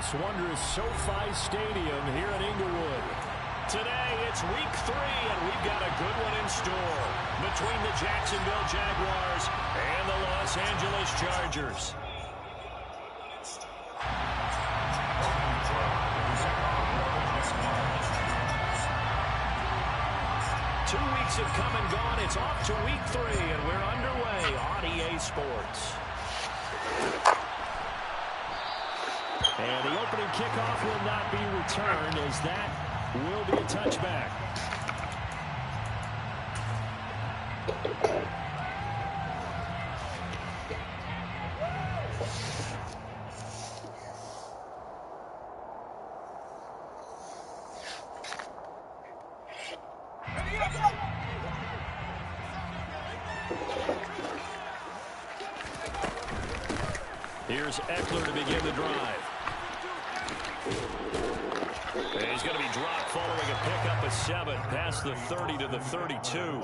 this wondrous SoFi Stadium here in Inglewood. Today, it's week 3, and we've got a good one in store between the Jacksonville Jaguars and the Los Angeles Chargers. Weeks have come and gone. It's off to week 3, and we're underway on EA Sports. And the opening kickoff will not be returned, as that will be a touchback. Here's Eckler to begin the drive. And he's going to be dropped following a pickup of 7 past the 30 to the 32.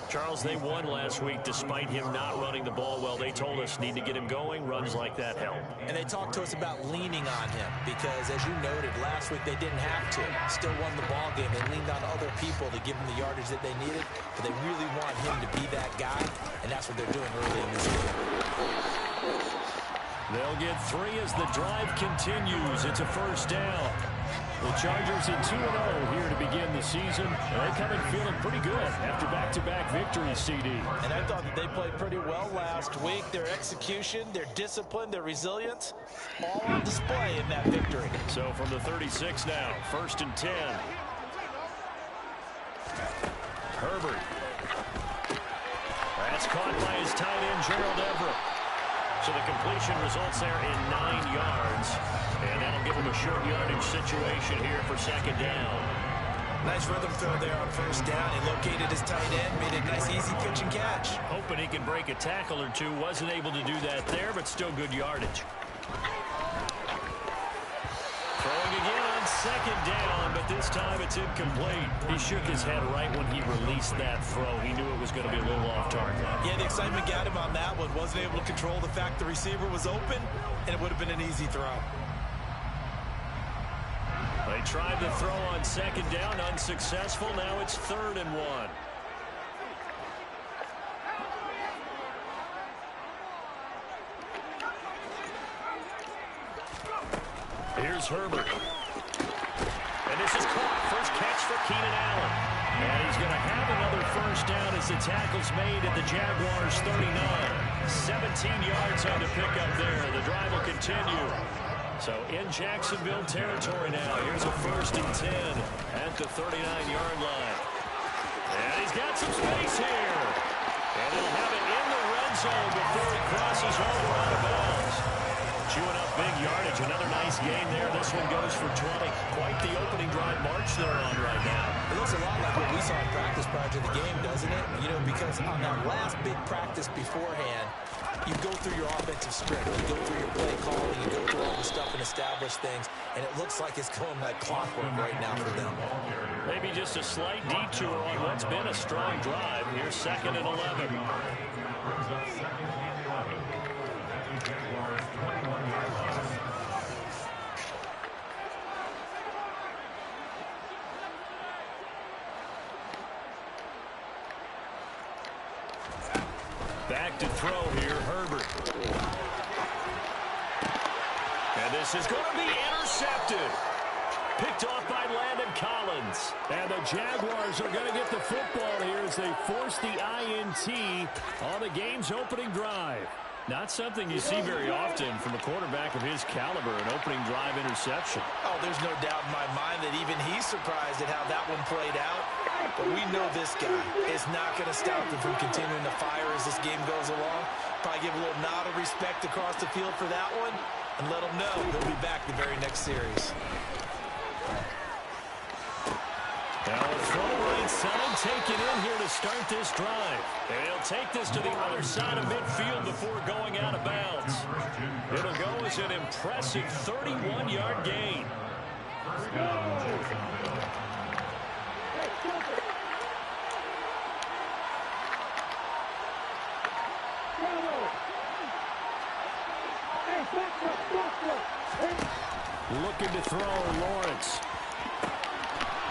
Charles, they won last week despite him not running the ball well. They told us need to get him going. Runs like that help. And they talked to us about leaning on him because, as you noted, last week they didn't have to. Still won the ball game. They leaned on other people to give them the yardage that they needed, but they really want him to be that guy, and that's what they're doing early in this game. They'll get 3 as the drive continues. It's a first down. The Chargers at 2-0 here to begin the season. They come in feeling pretty good after back-to-back victories, CD. And I thought that they played pretty well last week. Their execution, their discipline, their resilience, all on display in that victory. So from the 36 now, 1st and 10. Herbert. That's caught by his tight end, Gerald Everett. So the completion results there in 9 yards. And that'll give him a short yardage situation here for 2nd down. Nice rhythm throw there on 1st down. He located his tight end, made a nice easy pitch and catch. Hoping he can break a tackle or two. Wasn't able to do that there, but still good yardage. Throwing again on 2nd down, but this time it's incomplete. He shook his head right when he released that throw. He knew it was going to be a little off target. Yeah, the excitement got him on that one. Wasn't able to control the fact the receiver was open, and it would have been an easy throw. They tried to throw on 2nd down, unsuccessful. Now it's 3rd and 1. Here's Herbert. And this is caught. First catch for Keenan Allen. And he's going to have another first down as the tackle's made at the Jaguars' 39. 17 yards on the pickup there. The drive will continue. So in Jacksonville territory now. Here's a 1st and 10 at the 39-yard line. And he's got some space here. And he'll have it in the red zone before he crosses over out of bounds. Chewing up big yardage. Another nice gain there. This one goes for 20. Quite the opening drive march they're on right now. It looks a lot like what we saw in practice prior to the game, doesn't it? You know, because on that last big practice beforehand, you go through your offensive script, you go through your play calling, you go through all the stuff and establish things, and it looks like it's going like clockwork right now for them. Maybe just a slight detour on what's been a strong drive. Here's 2nd and 11. Back to throw here, Herbert. And this is going to be intercepted. Picked off by Landon Collins. And the Jaguars are going to get the football here as they force the INT on the game's opening drive. Not something you see very often from a quarterback of his caliber, an opening drive interception. Oh, there's no doubt in my mind that even he's surprised at how that one played out. But we know this guy is not going to stop him from continuing to fire as this game goes along. Probably give a little nod of respect across the field for that one and let him know he'll be back the very next series. Now a throw right side taken in here to start this drive. And he'll take this to the other side of midfield before going out of bounds. It'll go as an impressive 31-yard gain. Looking to throw, Lawrence.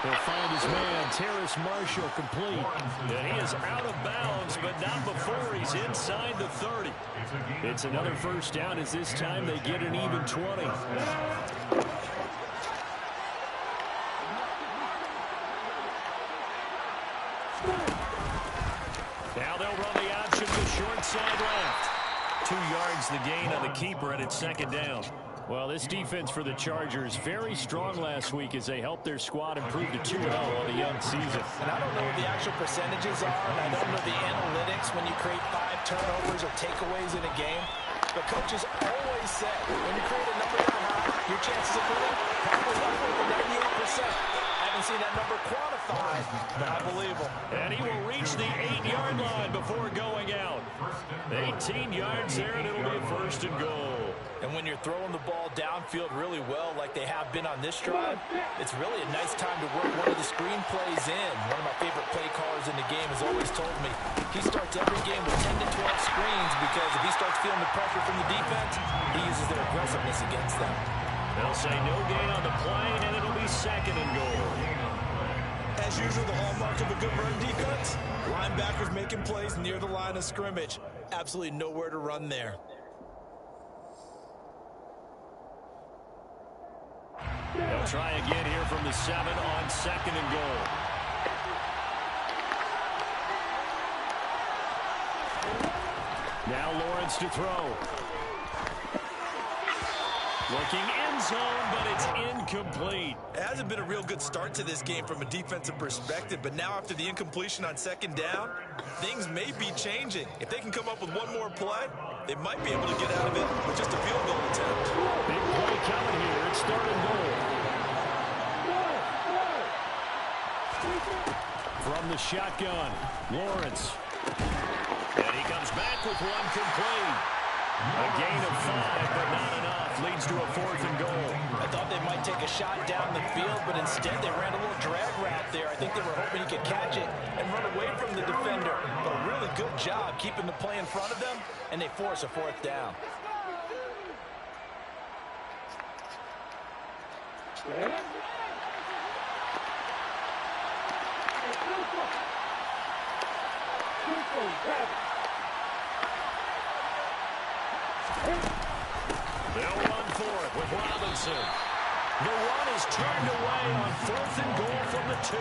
He'll find his man, Terrace Marshall, complete. And he is out of bounds, but not before he's inside the 30. It's another first down as this time they get an even 20. Now they'll run the option to short side left. 2 yards the gain on the keeper, and it's second down. Well, this defense for the Chargers very strong last week as they helped their squad improve to 2-0 on the young season. And I don't know what the actual percentages are, and I don't know the analytics when you create 5 turnovers or takeaways in a game. But coaches always say when you create a number that high, your chances of winning probably up over 98%. I haven't seen that number quantified, but I believe him. And he will reach the 8-yard line before going out. 18 yards there, and it'll be a first and goal. And when you're throwing the ball downfield really well like they have been on this drive, it's really a nice time to work one of the screen plays in. One of my favorite play callers in the game has always told me he starts every game with 10 to 12 screens because if he starts feeling the pressure from the defense, he uses their aggressiveness against them. They'll say no gain on the play, and it'll be second and goal. As usual, the hallmark of a good run defense, linebackers making plays near the line of scrimmage. Absolutely nowhere to run there. They'll try again here from the 7 on second and goal. Now Lawrence to throw. Looking end zone, but it's incomplete. It hasn't been a real good start to this game from a defensive perspective, but now after the incompletion on second down, things may be changing. If they can come up with one more play, they might be able to get out of it with just a field goal attempt. Big play coming here. It's third and goal. From the shotgun, Lawrence. And he comes back with one complete. A gain of 5, but not enough. Leads to a fourth and goal. I thought they might take a shot down the field, but instead they ran a little drag route there. I think they were hoping he could catch it and run away from the defender. But a really good job keeping the play in front of them, and they force a fourth down. They'll run for it with Robinson. The run is turned away on fourth and goal from the 2.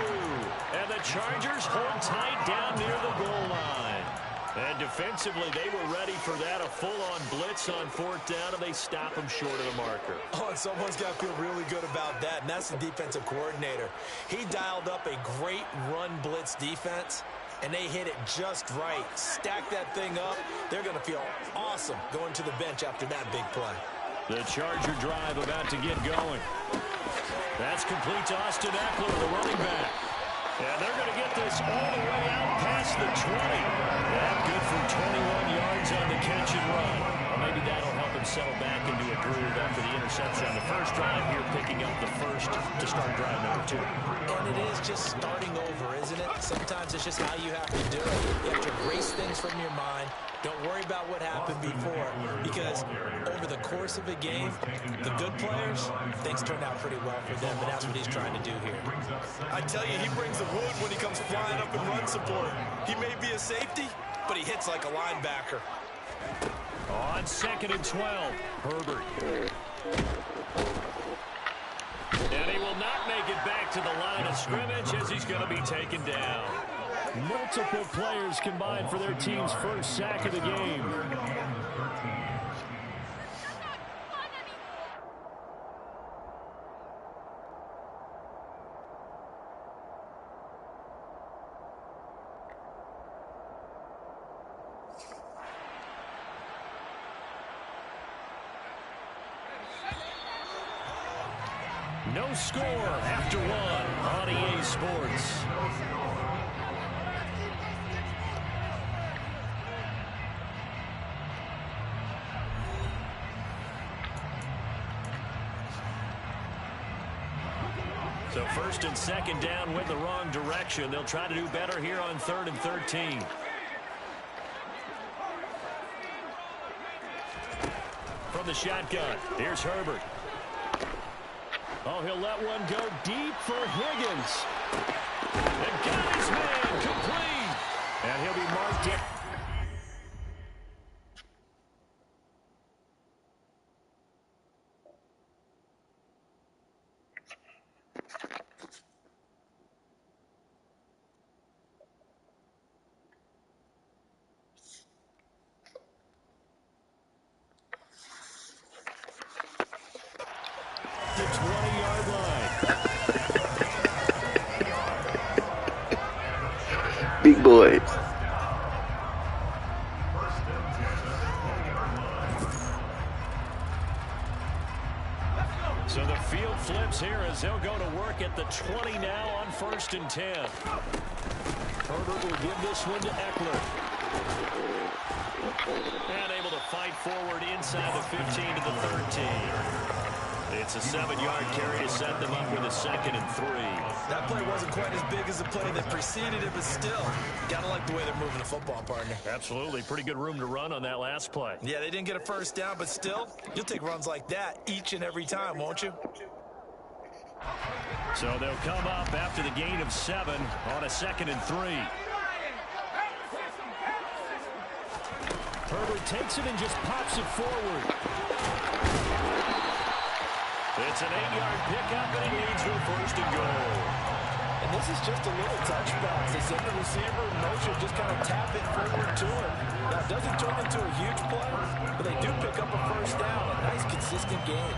And the Chargers hold tight down near the goal line. And defensively, they were ready for that, a full-on blitz on fourth down, and they stop them short of the marker. Oh, and someone's got to feel really good about that, and that's the defensive coordinator. He dialed up a great run blitz defense, and they hit it just right. Stack that thing up. They're going to feel awesome going to the bench after that big play. The Charger drive about to get going. That's complete to Austin Eckler, the running back. And they're going to get this all the way out past the 20. And good for 21 yards on the catch and run. Well, maybe that'll help him settle back into a groove after the interception on the first drive here, picking up the first to start drive number 2. And it is just starting over, isn't it? Sometimes it's just how you have to do it. You have to erase things from your mind. Don't worry about what happened before, because over the course of a game, the good players, things turn out pretty well for them, and that's what he's trying to do here. I tell you, he brings the wood when he comes flying up in run support. He may be a safety, but he hits like a linebacker. On second and 12, Herbert. And he will not make it back to the line of scrimmage as he's going to be taken down. Multiple players combined for their team's first sack of the game. No score after 1 on EA Sports. So first and second down went the wrong direction. They'll try to do better here on 3rd and 13. From the shotgun, here's Herbert. Oh, he'll let one go deep for Higgins. And got his man complete. And he'll be marked in. The 20-yard line. Big boys. So the field flips here as they'll go to work at the 20 now on 1st and 10. Herbert will give this one to Eckler. And able to fight forward inside the 15 to the 13. It's a 7-yard carry to set them up with a 2nd and 3. That play wasn't quite as big as the play that preceded it, but still, gotta like the way they're moving the football, partner. Absolutely. Pretty good room to run on that last play. Yeah, they didn't get a first down, but still, you'll take runs like that each and every time, won't you? So they'll come up after the gain of 7 on a 2nd and 3. Herbert takes it and just pops it forward. It's an 8-yard pickup, and he leads for 1st and goal. And this is just a little touch pass. They send the receiver in motion, just kind of tap it forward to him. Now, it doesn't turn into a huge play, but they do pick up a first down. A nice, consistent gain.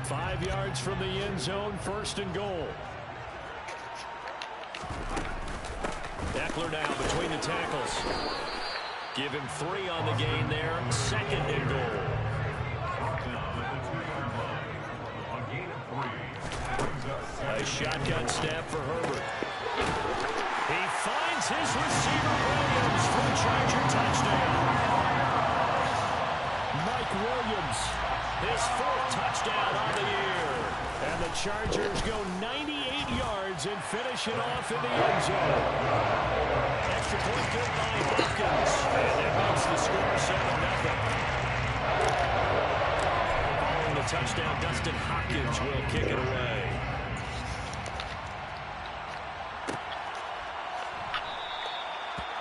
Five yards from the end zone, 1st and goal. Eckler now between the tackles. Give him 3 on the gain there. 2nd and goal. A shotgun snap for Herbert. He finds his receiver Williams for a Charger touchdown. Mike Williams, his 4th touchdown on the year. And the Chargers go 98 yards and finish it off in the end zone. Extra point good by Hopkins. And that makes the score 7-0. Following the touchdown, Dustin Hopkins will kick it away.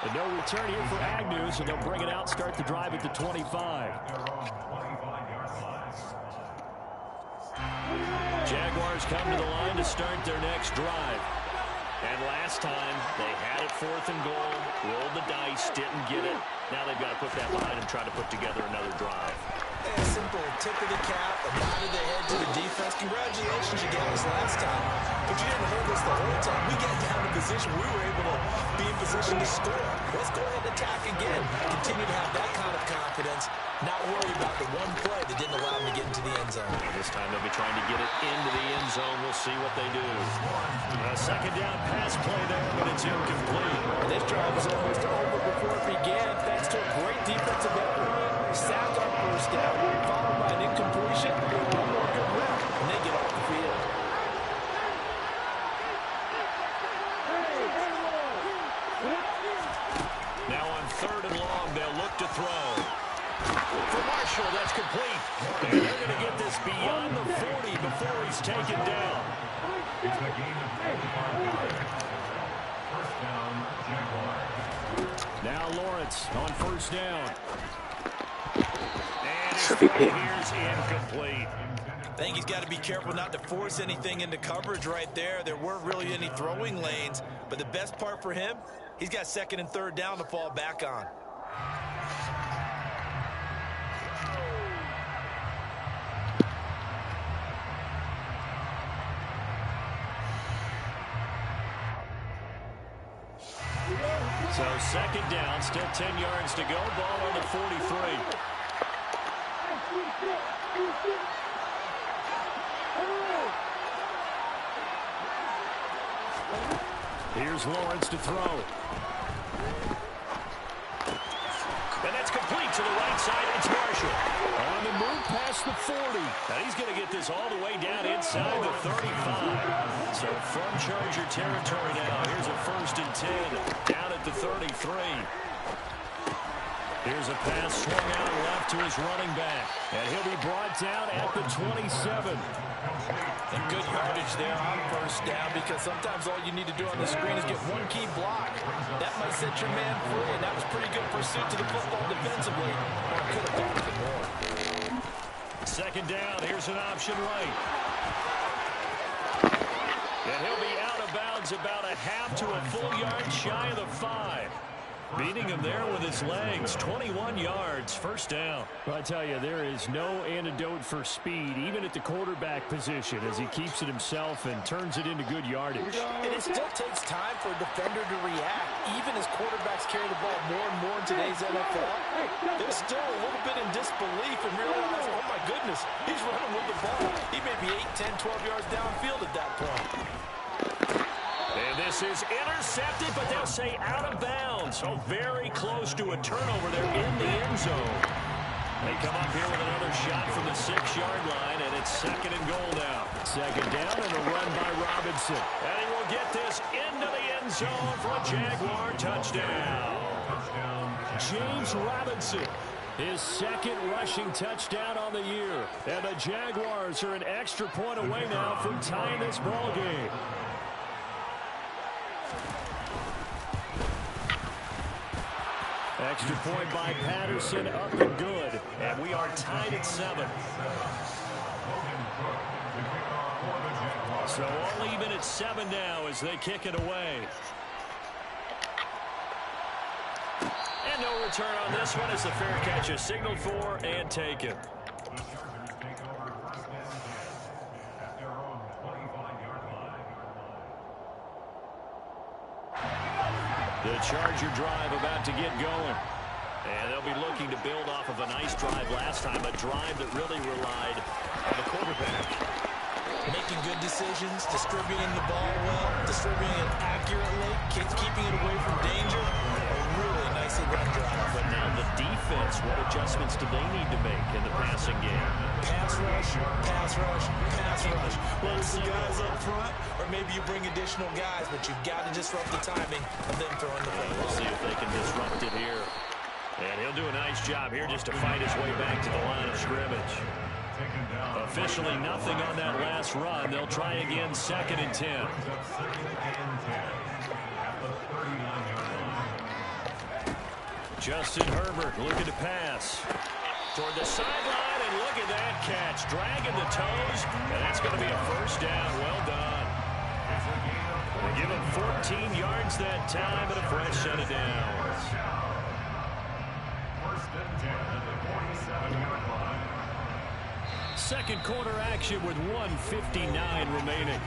And no return here for Agnew, so they'll bring it out, start the drive at the 25. Jaguars come to the line to start their next drive. And last time, they had it 4th and goal, rolled the dice, didn't get it. Now they've got to put that behind and try to put together another drive. A simple tip of the cap, a nod of the head to the defense. Congratulations, you got us last time. But you didn't hold us the whole time. We got down to position. We were able to be in position to score. Let's go ahead and attack again. Continue to have that kind of confidence. Not worry about the one play that didn't allow them to get into the end zone. This time they'll be trying to get it into the end zone. We'll see what they do. A 2nd down pass play there, but it's incomplete. And this drive was almost over before it began, thanks to a great defensive effort. Sack on 1st down, followed by an incompletion. One more good rep, and they get off the field. Now on 3rd and long, they'll look to throw. For Marshall, that's complete. And they're going to get this beyond the 40 before he's taken down. Now Lawrence on 1st down. And his throw here's incomplete. I think he's got to be careful not to force anything into coverage right there. There weren't really any throwing lanes, but the best part for him, he's got 2nd and 3rd down to fall back on. So 2nd down, still 10 yards to go. Ball on the 43. Here's Lawrence to throw. And that's complete to the right side. It's Marshall. On the move past the 40. Now he's going to get this all the way down inside the 35. So from Charger territory now, here's a 1st and 10. Down at the 33. Here's a pass swung out left to his running back. And he'll be brought down at the 27. And good yardage there on first down, because sometimes all you need to do on the screen is get one key block. That might set your man free, and that was pretty good pursuit to the football defensively. Or could have done it more. Second down, here's an option right. And he'll be out of bounds about a half to a full yard shy of the 5. Beating him there with his legs. 21 yards, first down. I tell you, there is no antidote for speed, even at the quarterback position, as he keeps it himself and turns it into good yardage. And it still takes time for a defender to react, even as quarterbacks carry the ball more and more in today's NFL. They're still a little bit in disbelief and realize, oh my goodness, he's running with the ball. He may be 8, 10, 12 yards downfield at that point. And this is intercepted, but they'll say out of bounds. So very close to a turnover there in the end zone. They come up here with another shot from the 6-yard line, and it's second and goal now. Second down and a run by Robinson. And he will get this into the end zone for a Jaguar touchdown. James Robinson, his second rushing touchdown on the year. And the Jaguars are an extra point away now from tying this ball game. Extra point by Patterson, up and good. And we are tied at 7. So all even at 7 now as they kick it away. And no return on this one as the fair catch is signaled for and taken. The Charger drive about to get going. And they'll be looking to build off of a nice drive last time, a drive that really relied on the quarterback. Making good decisions, distributing the ball well, distributing it accurately, keeping it away from danger. A really nicely run drive. But now the defense, what adjustments do they need to make in the passing game? Pass rush, pass rush, pass rush. Whether it's the guys up front, or maybe you bring additional guys, but you've got to disrupt the timing of them throwing the football. We'll see if they can disrupt it here. And he'll do a nice job here just to fight his way back to the line of scrimmage. Officially nothing on that last run. They'll try again, second and 10. Justin Herbert looking to pass toward the sideline, and look at that catch. Dragging the toes, and that's going to be a first down. Well done. They give him 14 yards that time and a fresh set of downs. Second quarter action with 1:59 remaining.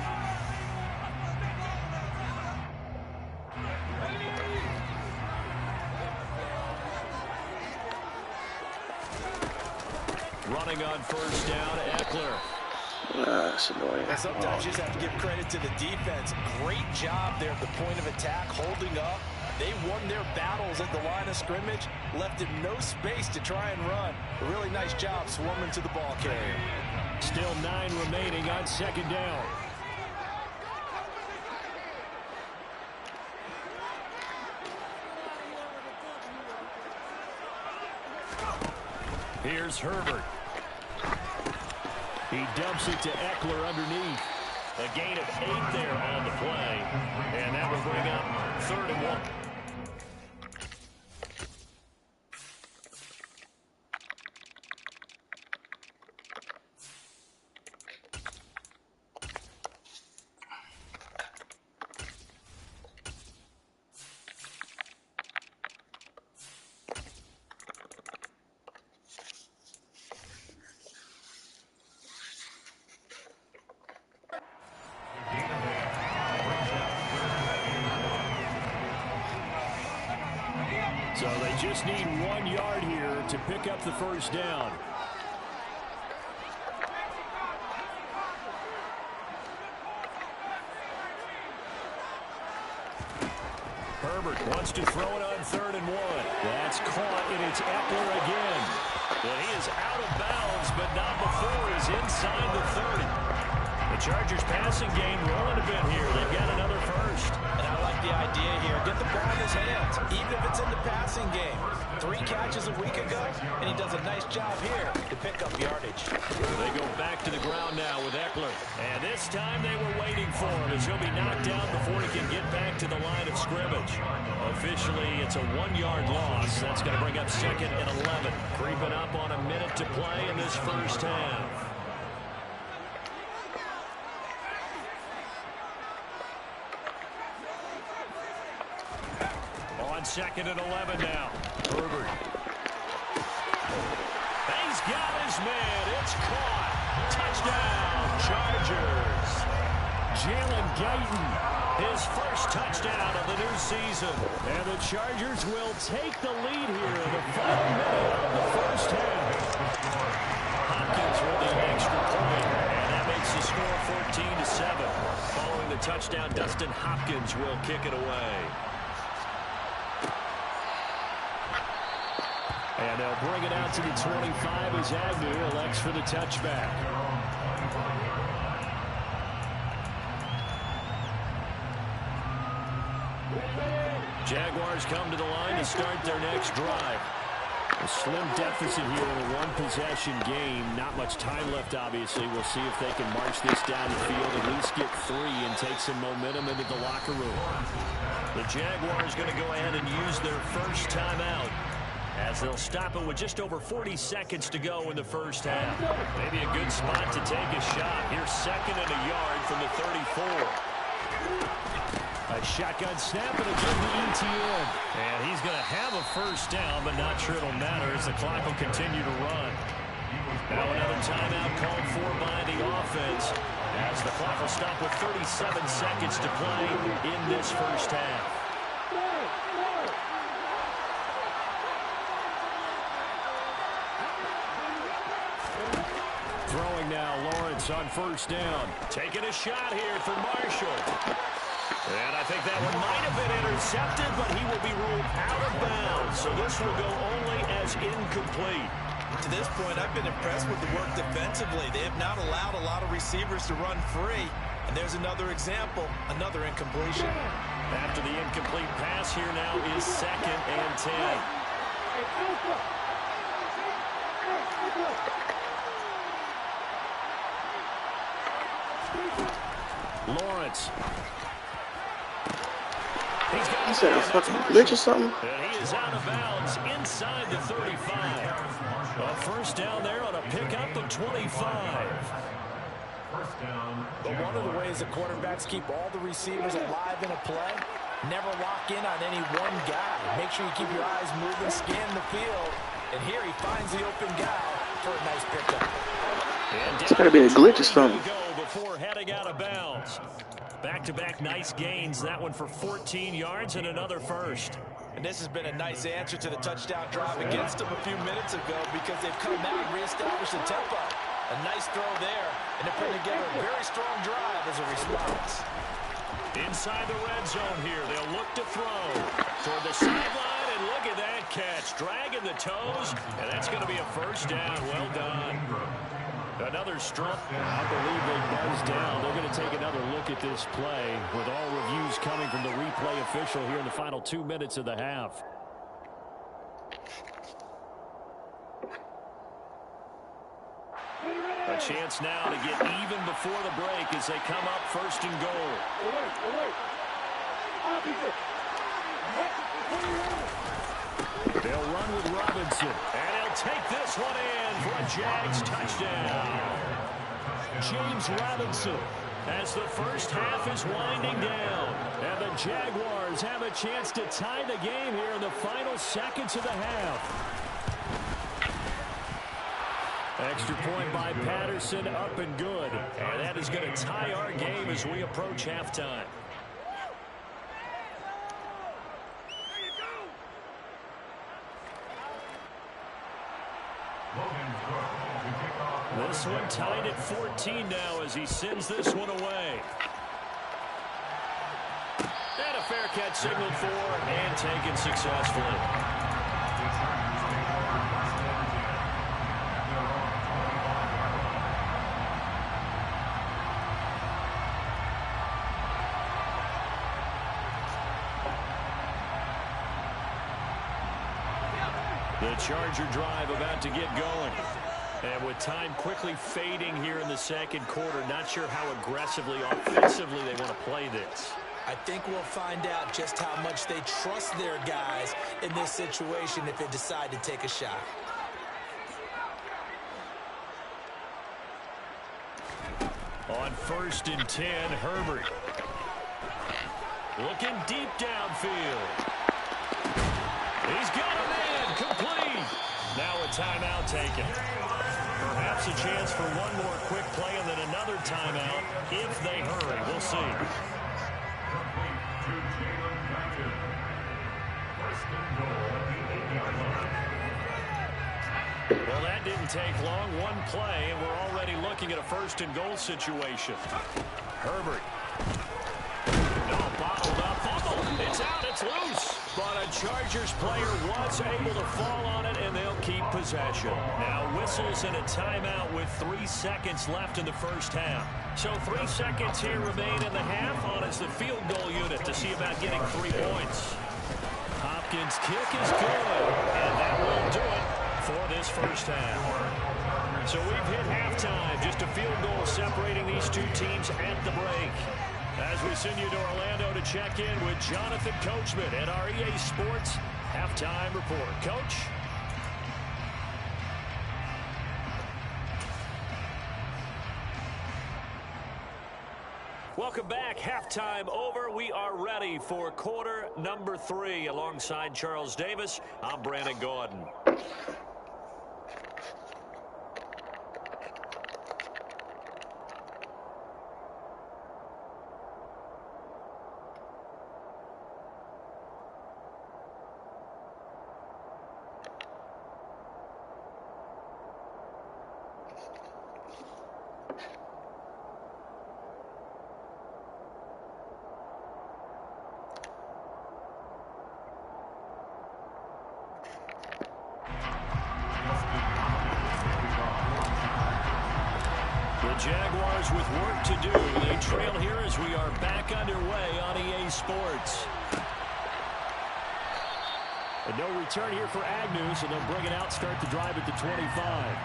Running on first down, Eckler. That's annoying. And sometimes you just have to give credit to the defense. Great job there at the point of attack, holding up. They won their battles at the line of scrimmage, left him no space to try and run. A really nice job swarming to the ball carrier. Still 9 remaining on second down. Here's Herbert. He dumps it to Eckler underneath. A gain of 8 there on the play, and that will bring up 3rd and 1. So they just need 1 yard here to pick up the first down. Herbert wants to throw it on 3rd and 1. That's caught, and it's Eckler again. Well, he is out of bounds, but not before he's inside the 30. The Chargers passing game rolling a bit here. They've got another first. And I like the idea here. Get the ball in his hands. Even if it's in the passing passing game. 3 catches a week ago, and he does a nice job here to pick up yardage. They go back to the ground now with Eckler. And this time they were waiting for him as he'll be knocked down before he can get back to the line of scrimmage. Officially, it's a 1-yard loss. That's going to bring up 2nd and 11. Creeping up on a minute to play in this first half. On 2nd and 11 now. Herbert. He's got his man. It's caught. Touchdown, Chargers. Jalen Guyton, his first touchdown of the new season. And the Chargers will take the lead here in the final minute of the first half. Hopkins with an extra point, and that makes the score 14-7. Following the touchdown, Dustin Hopkins will kick it away. And they'll bring it out to the 25 as Agnew elects for the touchback. Jaguars come to the line to start their next drive. A slim deficit here in a one-possession game. Not much time left, obviously. We'll see if they can march this down the field, at least get 3 and take some momentum into the locker room. The Jaguars going to go ahead and use their first timeout, as they'll stop it with just over 40 seconds to go in the first half. Maybe a good spot to take a shot. Here's 2nd and a yard from the 34. A shotgun snap and a good to ETN. And he's going to have a first down, but not sure it'll matter as the clock will continue to run. Now another timeout called for by the offense, as the clock will stop with 37 seconds to play in this first half. Throwing now, Lawrence on first down. Taking a shot here for Marshall. And I think that one might have been intercepted, but he will be ruled out of bounds. So this will go only as incomplete. To this point, I've been impressed with the work defensively. They have not allowed a lot of receivers to run free. And there's another example, another incompletion. After the incomplete pass, here now is 2nd and 10. Lawrence. Is that a fucking glitch or something? And he is out of bounds inside the 35. A first down there on a pickup of 25. But one of the ways the quarterbacks keep all the receivers alive in a play, never lock in on any one guy. Make sure you keep your eyes moving, scan the field. And here he finds the open guy for a nice pickup. It's gotta be a glitch or something. Before heading out of bounds. Back-to-back nice gains. That one for 14 yards and another first. And this has been a nice answer to the touchdown drive against them a few minutes ago, because they've come out and reestablished the tempo. A nice throw there, and they're putting together a very strong drive as a response. Inside the red zone here. They'll look to throw toward the sideline, and look at that catch. Dragging the toes, and that's going to be a first down. Well done. Another strong. I believe they buzzed down. They're going to take another look at this play, with all reviews coming from the replay official here in the final 2 minutes of the half. A chance now to get even before the break as they come up 1st and goal. They'll run with Robinson, and he'll take this one in for a Jags touchdown. James Robinson, as the first half is winding down, and the Jaguars have a chance to tie the game here in the final seconds of the half. Extra point by Patterson, up and good. And that is going to tie our game as we approach halftime. This one tied at 14 now as he sends this one away. And a fair catch signaled for and taken successfully. The Charger drive about to get going. And with time quickly fading here in the second quarter, not sure how aggressively, offensively they want to play this. I think we'll find out just how much they trust their guys in this situation if they decide to take a shot. On 1st and 10, Herbert. Looking deep downfield. He's got him in. Complete. Now a timeout taken. Perhaps a chance for one more quick play and then another timeout if they hurry. We'll see. Well, that didn't take long. One play, and we're already looking at a 1st and goal situation. Herbert. No, bottled up. Fumble. It's out. It's loose. But a Chargers player was able to fall on it, and they'll keep possession. Now whistles and a timeout with 3 seconds left in the first half. So 3 seconds here remain in the half on as the field goal unit to see about getting 3 points. Hopkins' kick is good, and that will do it for this first half. So we've hit halftime. Just a field goal separating these two teams at the break. As we send you to Orlando to check in with Jonathan Coachman at our EA Sports Halftime Report. Coach? Welcome back. Halftime over. We are ready for quarter number 3. Alongside Charles Davis, I'm Brandon Gordon. Jaguars with work to do. They trail here as we are back underway on EA Sports. And no return here for Agnew, so they'll bring it out, start the drive at the 25.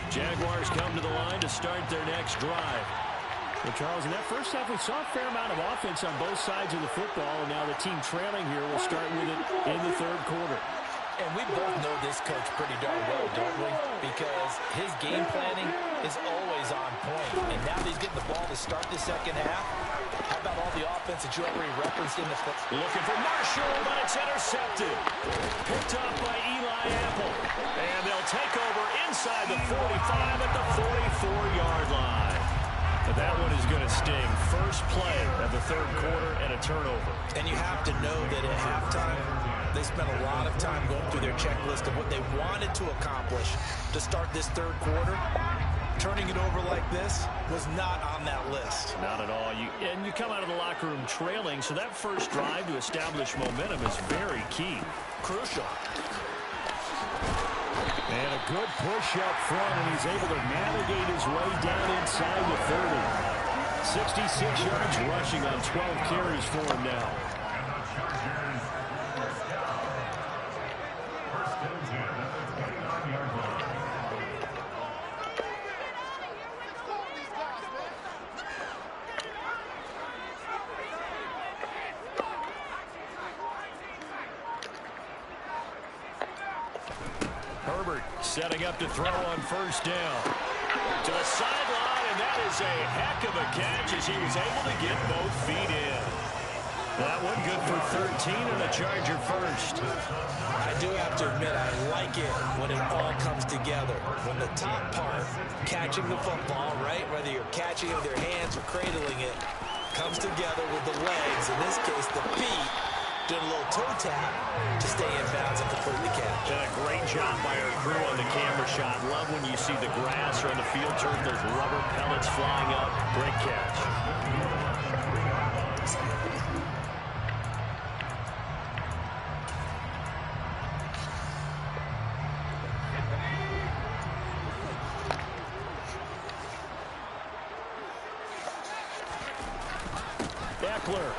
Jaguars come to the line to start their next drive. Well, Charles, in that first half, we saw a fair amount of offense on both sides of the football, and now the team trailing here will start with it in the third quarter. And we both know this coach pretty darn well, don't we? Because his game planning is always on point. And now that he's getting the ball to start the second half, how about all the offense that you already referenced in the first? Looking for Marshall, but it's intercepted. Picked up by Eli Apple. And they'll take over inside the 45 at the 44-yard line. But that one is going to sting. First play of the third quarter and a turnover. And you have to know that at halftime, they spent a lot of time going through their checklist of what they wanted to accomplish to start this third quarter. Turning it over like this was not on that list. Not at all. And you come out of the locker room trailing, so that first drive to establish momentum is very key. Crucial. And a good push up front, and he's able to navigate his way down inside the 30. 66 yards rushing on 12 carries for him now. Herbert setting up to throw on first down. To the sideline, and that is a heck of a catch as he was able to get both feet in. That one good for 13 and a Charger first. I do have to admit, I like it when it all comes together. When the top part, catching the football, right, whether you're catching it with your hands or cradling it, comes together with the legs, in this case the feet, doing a little toe tap to stay in bounds and complete the catch. And a great job by our crew on the camera shot. Love when you see the grass or on the field turf, there's rubber pellets flying up. Great catch. Eckler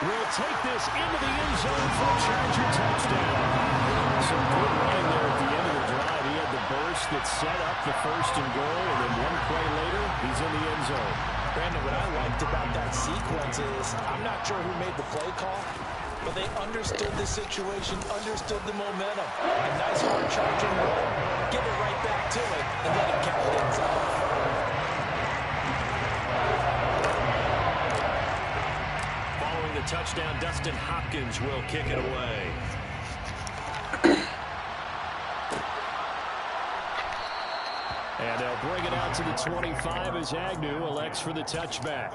will take this into the end zone for a Charger touchdown. Some good running there at the end of the drive. He had the burst that set up the first and goal, and then one play later, he's in the end zone. Brandon, what I liked about that sequence is I'm not sure who made the play call, but they understood the situation, understood the momentum. A nice hard charging run, give it right back to it, and let him count things off. Following the touchdown, Dustin Hopkins will kick it away. And they'll bring it out to the 25 as Agnew elects for the touchback.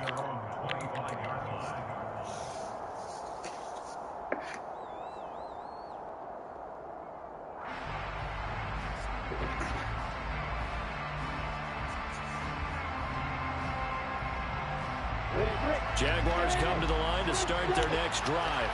Jaguars come to the line to start their next drive.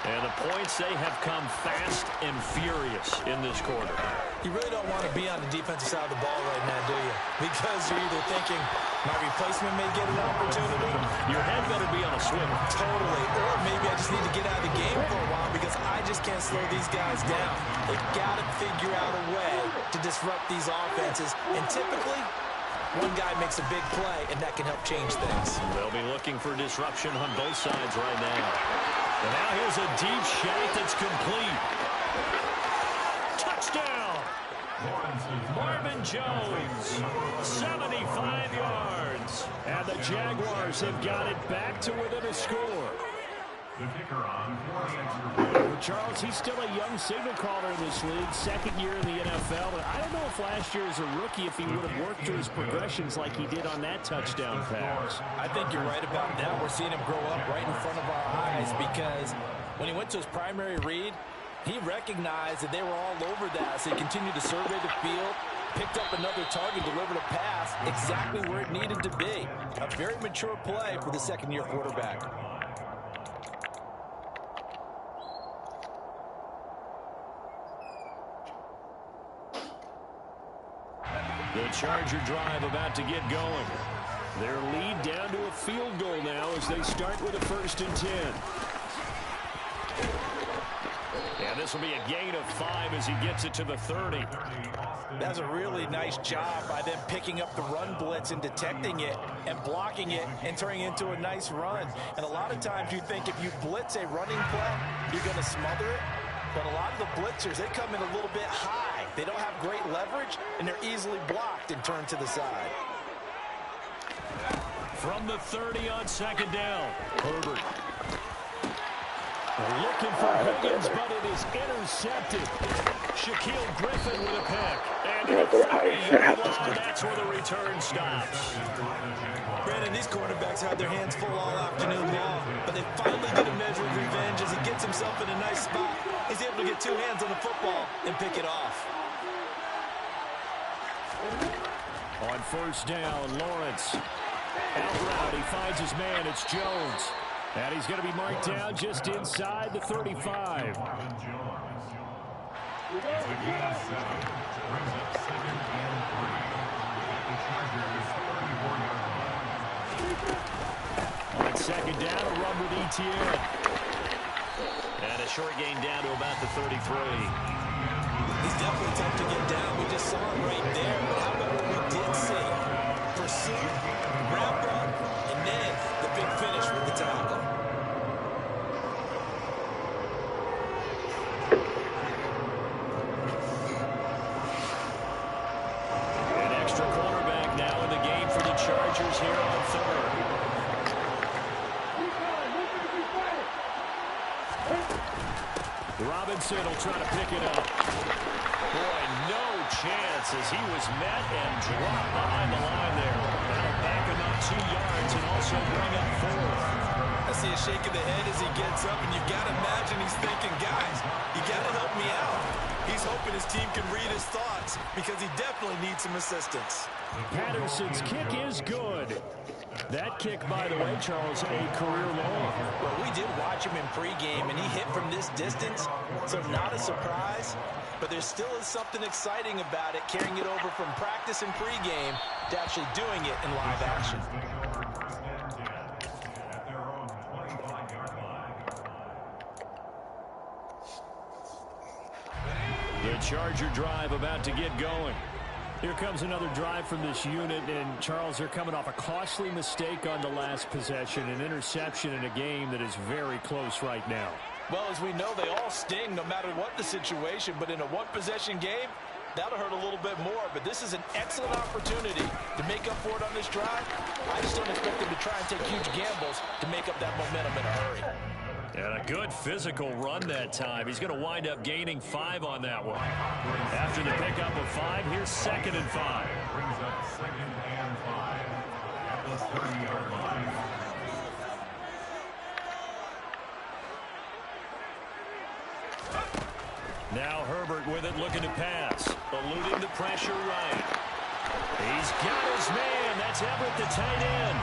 And the points, they have come fast and furious in this quarter. You really don't want to be on the defensive side of the ball right now, do you? Because you're either thinking, my replacement may get an opportunity. Your head better be on a swivel. Totally. Or maybe I just need to get out of the game for a while because I just can't slow these guys down. They've got to figure out a way to disrupt these offenses. And typically, one guy makes a big play, and that can help change things. They'll be looking for disruption on both sides right now. And now here's a deep shot that's complete. Touchdown! Marvin Jones, 75 yards. And the Jaguars have got it back to within a score. The kicker on for the extra. Charles, he's still a young signal caller in this league, second year in the NFL. But I don't know if last year as a rookie, if he would have worked through his progressions like he did on that touchdown pass. I think you're right about that. We're seeing him grow up right in front of our eyes because when he went to his primary read, he recognized that they were all over that. So he continued to survey the field, picked up another target, delivered a pass exactly where it needed to be. A very mature play for the second-year quarterback. The Charger drive about to get going. Their lead down to a field goal now as they start with a 1st and 10. And this will be a gain of 5 as he gets it to the 30. That's a really nice job by them picking up the run blitz and detecting it and blocking it and turning it into a nice run. And a lot of times you think if you blitz a running play, you're going to smother it. But a lot of the blitzers, they come in a little bit high. They don't have great leverage, and they're easily blocked and turned to the side. From the 30 on 2nd down, Herbert. Looking for Higgins, but it is intercepted. Shaquille Griffin with a pick. And that's where the return stops. Brandon, these quarterbacks had their hands full all afternoon long, but they finally get a measure of revenge as he gets himself in a nice spot. He's able to get 2 hands on the football and pick it off. On 1st down, Lawrence. Out route, he finds his man. It's Jones. And he's going to be marked down just inside the 35. On 2nd down, a run with Etienne. And a short gain down to about the 33. He's definitely tough to get down. We just saw him right there. But how about what we did see? Pursuit, wrap up, and then the big finish with the tackle. An extra cornerback now in the game for the Chargers here on 3rd. Robinson will try to pick it up. Boy, no chance as he was met and dropped behind the line there. That'll back him up 2 yards and also bring up 4. I see a shake of the head as he gets up, and you've got to imagine he's thinking, guys, you got to help me out. He's hoping his team can read his thoughts because he definitely needs some assistance. Patterson's kick is good. That kick, by the way, Charles, a career long. Well, we did watch him in pregame, and he hit from this distance, so not a surprise. But there still is something exciting about it, carrying it over from practice and pregame to actually doing it in live action. The Charger drive about to get going. Here comes another drive from this unit, and Charles, they're coming off a costly mistake on the last possession, an interception in a game that is very close right now. Well, as we know, they all sting no matter what the situation, but in a one-possession game, that'll hurt a little bit more. But this is an excellent opportunity to make up for it on this drive. I just don't expect them to try and take huge gambles to make up that momentum in a hurry. And a good physical run that time. He's going to wind up gaining 5 on that one. After the pickup of 5, here's 2nd and 5. Brings up 2nd and 5 at the 30-yard line. Now Herbert with it, looking to pass. Eluding the pressure right. He's got his man. That's Everett, the tight end.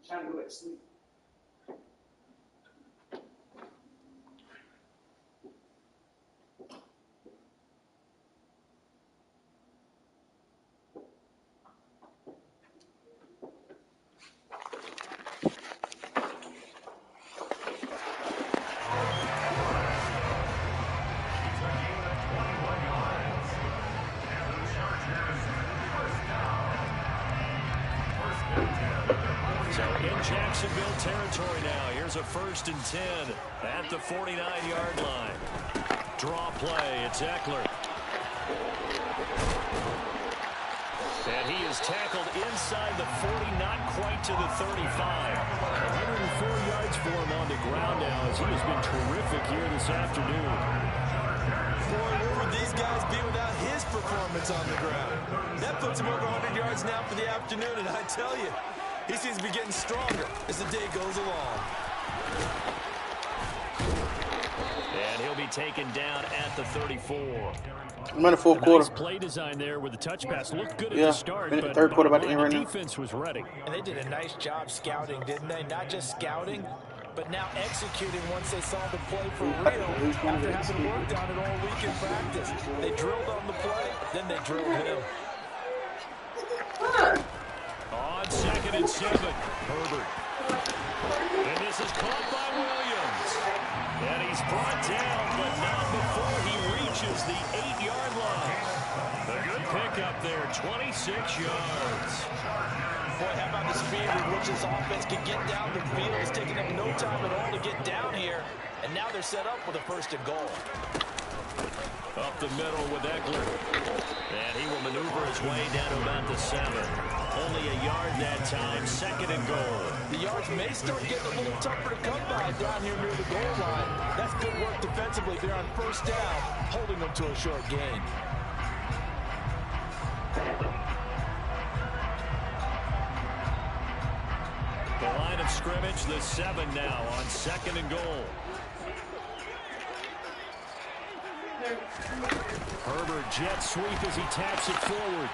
Trying to go to sleep. Jacksonville territory now. Here's a 1st and 10 at the 49-yard line. Draw play. It's Eckler. And he is tackled inside the 40, not quite to the 35. 104 yards for him on the ground now as he has been terrific here this afternoon. Boy, where would these guys be without his performance on the ground? That puts him over 100 yards now for the afternoon, and I tell you, he seems to be getting stronger as the day goes along. And he'll be taken down at the 34. I'm in the fourth quarter. Nice play design there with the touch pass. Looked good at the start, in the but third quarter about to end right now. defense was ready. And they did a nice job scouting, didn't they? Not just scouting, but now executing once they saw the play for real after having worked on it all week in practice. They drilled on the play, then they drilled him. On 2nd and 7, Herbert. And this is caught by Williams. And he's brought down, but not before he reaches the 8-yard line. A good pickup there, 26 yards. Boy, how about the speed with which this offense can get down the field? It's taking them no time at all to get down here. And now they're set up with a 1st and goal. Up the middle with Eckler. And he will maneuver his way down to about the 7. Only a yard that time, 2nd and goal. The yards may start getting a little tougher to come by down here near the goal line. That's good work defensively. They're on 1st down, holding them to a short gain. The line of scrimmage, the 7 now on 2nd and goal. Herbert jet sweep as he taps it forward.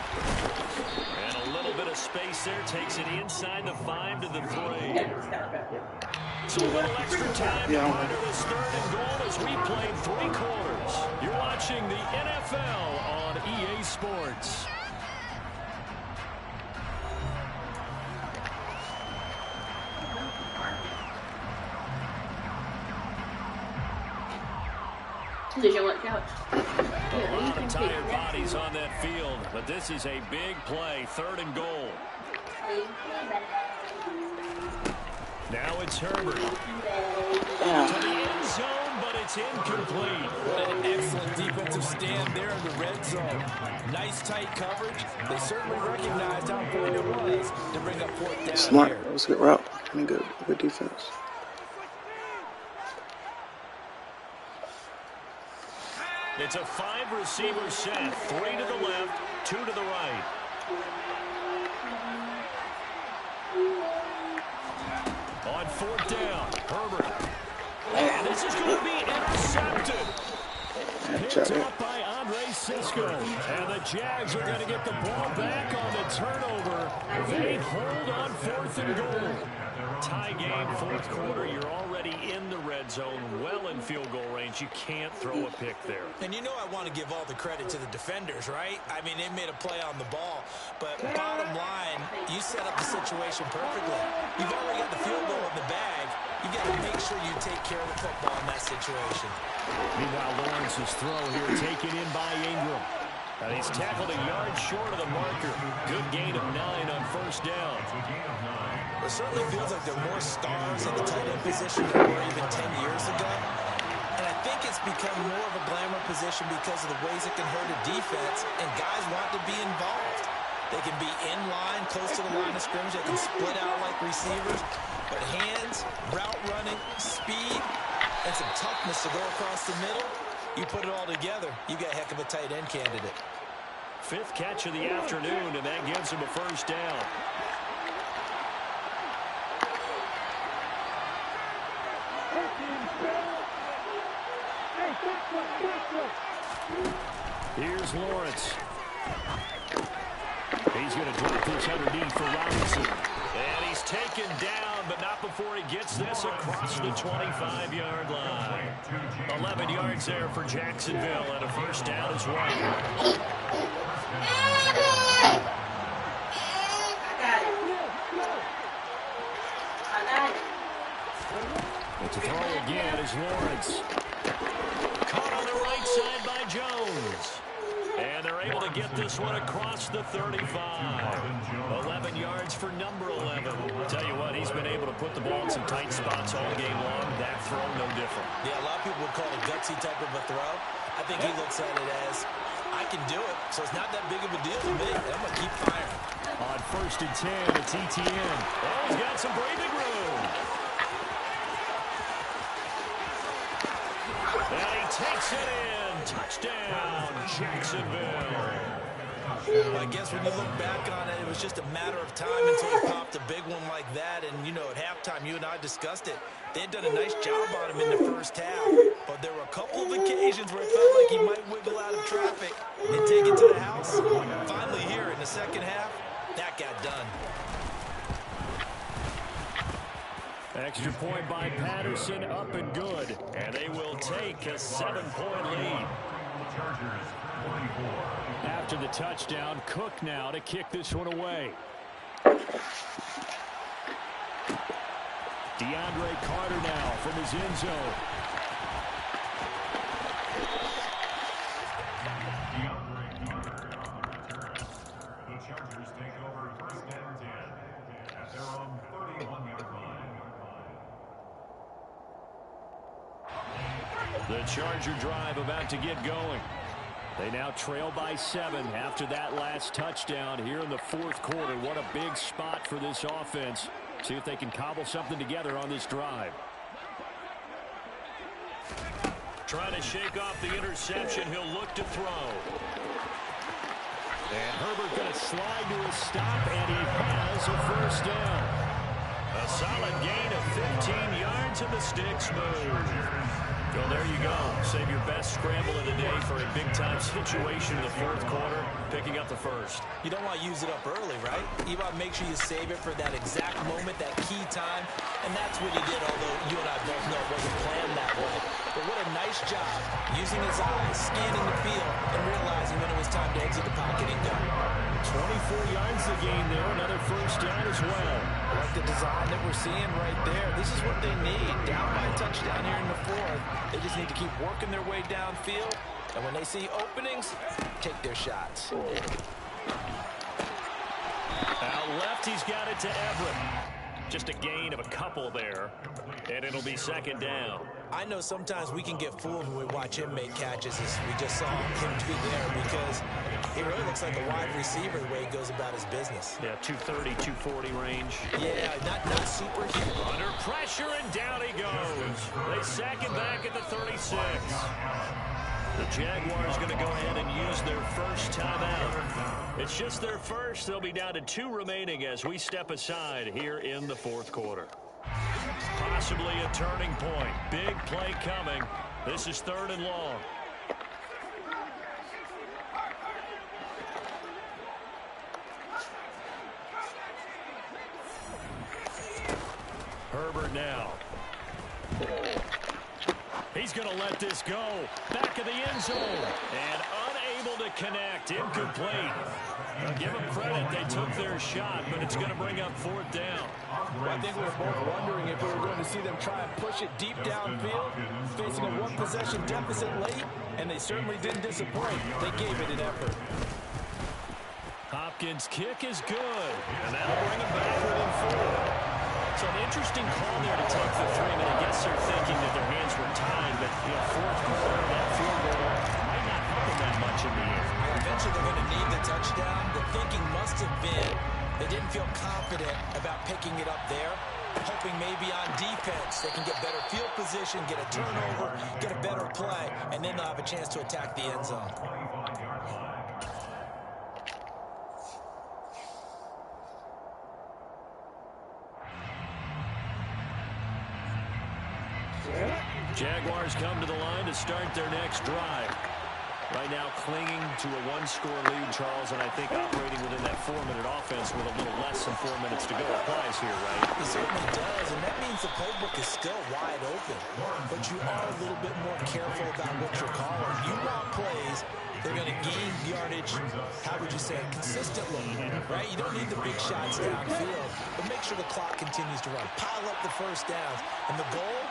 And a little bit of space there, takes it inside the 5 to the 3. So a little extra time to monitor this 3rd and goal as we played 3 quarters. You're watching the NFL on EA Sports. Did you work out? A lot of tired bodies on that field, but this is a big play, 3rd and goal. Now it's Herbert. To the end zone, but it's incomplete. An excellent defensive stand there in the red zone. Nice tight coverage. They certainly recognized how important it was to bring up 4th down. Smart. Here. That was a good route. I mean, good defense. It's a 5-receiver set. 3 to the left, 2 to the right. On 4th down, Herbert. And this is going to be intercepted. Picked up by D'Andre Cisco. And the Jags are going to get the ball back on the turnover. They hold on 4th and goal. Tie game, 4th quarter. You're already in the red zone, well in field goal range. You can't throw a pick there. And you know I want to give all the credit to the defenders, right? I mean, they made a play on the ball. But bottom line, you set up the situation perfectly. You've already got the field goal in the bag. You've got to make sure you take care of the football in that situation. Meanwhile, Lawrence's throw here taken in by Ingram. And he's tackled a yard short of the marker. Good gain of 9 on 1st down. It certainly feels like there are more stars at the tight end position than there were even 10 years ago. And I think it's become more of a glamour position because of the ways it can hurt a defense, and guys want to be involved. They can be in line, close to the line of scrimmage. They can split out like receivers. But hands, route running, speed, and some toughness to go across the middle, you put it all together, you got a heck of a tight end candidate. 5th catch of the afternoon, and that gives him a 1st down. Here's Lawrence. He's going to drop this underneath for Robinson. And he's taken down, but not before he gets this across the 25-yard line. 11 yards there for Jacksonville, and a 1st down as well. But to throw again is Lawrence. Caught on the right side by Jones. And they're able to get this one across the 35. 11 yards for number 11. I'll tell you what, he's been able to put the ball in some tight spots all game long. That throw, no different. Yeah, a lot of people would call it a gutsy type of a throw. I think he looks at it as, I can do it, so it's not that big of a deal to me. I'm going to keep firing. On 1st and 10, it's ETN. Oh, he's got some breathing room. And he takes it in. Touchdown, Jacksonville. Well, I guess when you look back on it, it was just a matter of time until he popped a big one like that. And, you know, at halftime, you and I discussed it. They had done a nice job on him in the 1st half. But there were a couple of occasions where it felt like he might wiggle out of traffic and take it to the house. Finally here in the 2nd half, that got done. Extra point by Patterson, up and good. And they will take a 7-point lead. After the touchdown, Cook now to kick this one away. DeAndre Carter now from his end zone. The Chargers take over 1st and 10 at their own 31-yard line. The Charger drive about to get going. They now trail by 7 after that last touchdown here in the 4th quarter. What a big spot for this offense. See if they can cobble something together on this drive. Trying to shake off the interception. He'll look to throw. And Herbert going to slide to a stop, and he has a 1st down. A solid gain of 15 yards, and the sticks move. Well, there you go. Save your best scramble of the day for a big-time situation in the 4th quarter, picking up the 1st. You don't want to use it up early, right? You want to make sure you save it for that exact moment, that key time, and that's what he did, although you and I both know it wasn't planned that way. But what a nice job using his eyes, scanning the field, and realizing when it was time to exit the pocket and go. 24 yards a game there, another 1st down as well. I like the design that we're seeing right there. This is what they need. Down by a touchdown here in the 4th. They just need to keep working their way downfield. And when they see openings, take their shots. Out left, he's got it to Everett. Just a gain of a couple there. And it'll be 2nd down. I know sometimes we can get fooled when we watch him make catches, as we just saw him do there, because he really looks like a wide receiver the way he goes about his business. Yeah, 230, 240 range. Yeah, not super huge. Under pressure, and down he goes. They sack him back at the 36. The Jaguars going to go ahead and use their 1st timeout. It's just their 1st. They'll be down to 2 remaining as we step aside here in the 4th quarter. Possibly a turning point. Big play coming. This is 3rd and long. Herbert now. He's going to let this go. Back of the end zone. And unable to connect. Incomplete. Give them credit. They took their shot, but it's going to bring up 4th down. Well, I think we were both wondering if we were going to see them try and push it deep downfield, facing a one-possession deficit late, and they certainly didn't disappoint. They gave it an effort. Hopkins' kick is good, and that'll bring him back within 4. So an interesting call there to take the 3. I guess they're thinking that their hands were tied, but 4th quarter, that field goal might not help them that much in the end. Eventually they're going to need the touchdown. The thinking must have been they didn't feel confident about picking it up there, hoping maybe on defense they can get better field position, get a turnover, get a better play, and then they'll have a chance to attack the end zone. Jaguars come to the line to start their next drive. Right now clinging to a 1-score lead, Charles, and I think operating within that 4-minute offense with a little less than 4 minutes to go applies here, right? It certainly does, and that means the playbook is still wide open. But you are a little bit more careful about what you're calling. You want plays they're going to gain yardage, how would you say it, consistently, right? You don't need the big shots downfield, but make sure the clock continues to run. Pile up the first downs, and the goal,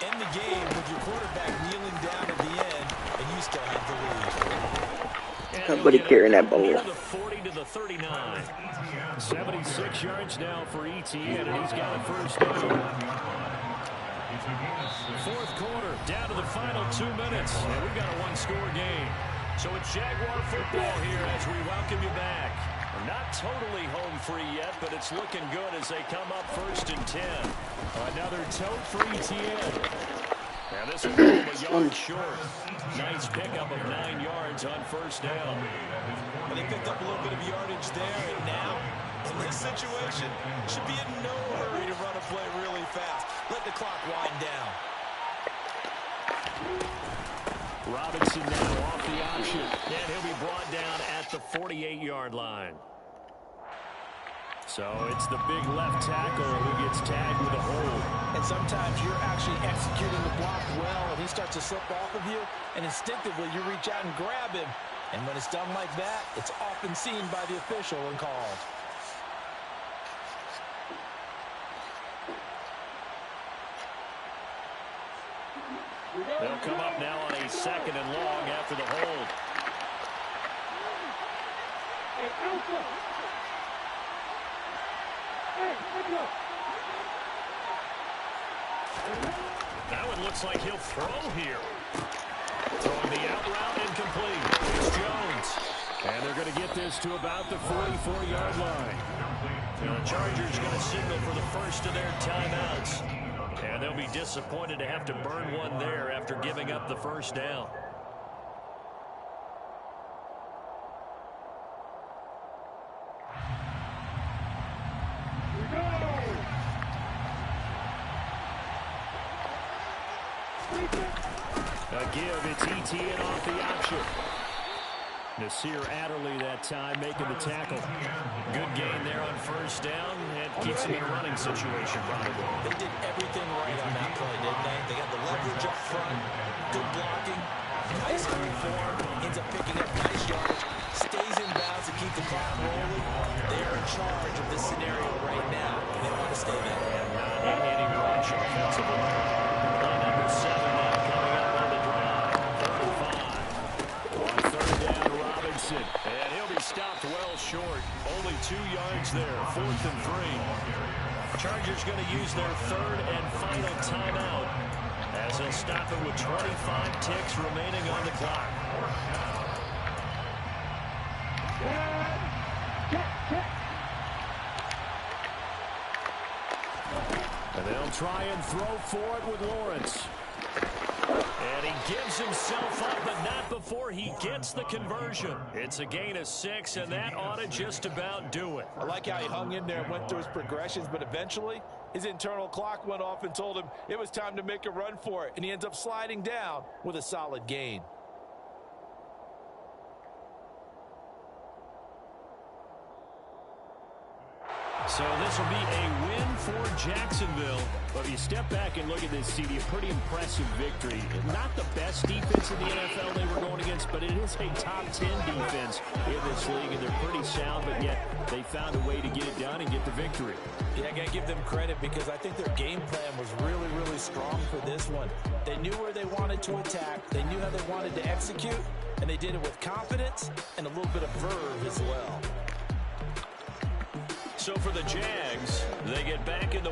end the game with your quarterback kneeling down at the end, and you still have the lead. Somebody carrying that ball. The 40 to the 39. 76 yards now for Etienne, and he's got a first down. 4th quarter, down to the final 2 minutes, and we've got a 1-score game. So it's Jaguar football here as we welcome you back. We're not totally home free yet, but it's looking good as they come up 1st and 10. Another tote for Etienne. Now this will be a yard short. Nice pickup of 9 yards on first down. And they picked up a little bit of yardage there, and now, in this situation, should be in no hurry to run a play really fast. Let the clock wind down. Robinson now off the option, and he'll be brought down at the 48-yard line. So it's the big left tackle who gets tagged with a hold. And sometimes you're actually executing the block well, and he starts to slip off of you, and instinctively you reach out and grab him. And when it's done like that, it's often seen by the official and called. They'll come up now on a 2nd and long after the hold. Now it looks like he'll throw here. Throwing the out route incomplete. It's Jones. And they're going to get this to about the 44-yard line. The Chargers going to signal for the first of their timeouts. And they'll be disappointed to have to burn one there after giving up the first down. A give, it's Etienne off the option. Nasir Adderley that time making the tackle. Good gain there on first down and keeps him in a running situation probably. They did everything right on that play, didn't they? They got the leverage up front, good blocking, nice form, ends up picking up nice yards, stays in bounds to keep the clock rolling. They are in charge of this scenario right now, and they want to stay there. And not any rush offensively. Number 7 now coming up on the drive. 35. On 3rd down, Robinson. And he'll be stopped well short. Only 2 yards there. 4th and 3. Chargers going to use their 3rd and final timeout as they'll stop it with 25 ticks remaining on the clock. And they'll try and throw for it with Lawrence. And he gives himself up, but not before he gets the conversion. It's a gain of 6, and that ought to just about do it. I like how he hung in there and went through his progressions, but eventually his internal clock went off and told him it was time to make a run for it, and he ends up sliding down with a solid gain. So this will be a win for Jacksonville. But if you step back and look at this, CD, a pretty impressive victory. Not the best defense in the NFL they were going against, but it is a top 10 defense in this league, and they're pretty sound, but yet they found a way to get it done and get the victory. Yeah, I got to give them credit because I think their game plan was really, really strong for this one. They knew where they wanted to attack. They knew how they wanted to execute, and they did it with confidence and a little bit of verve as well. So for the Jags, they get back in the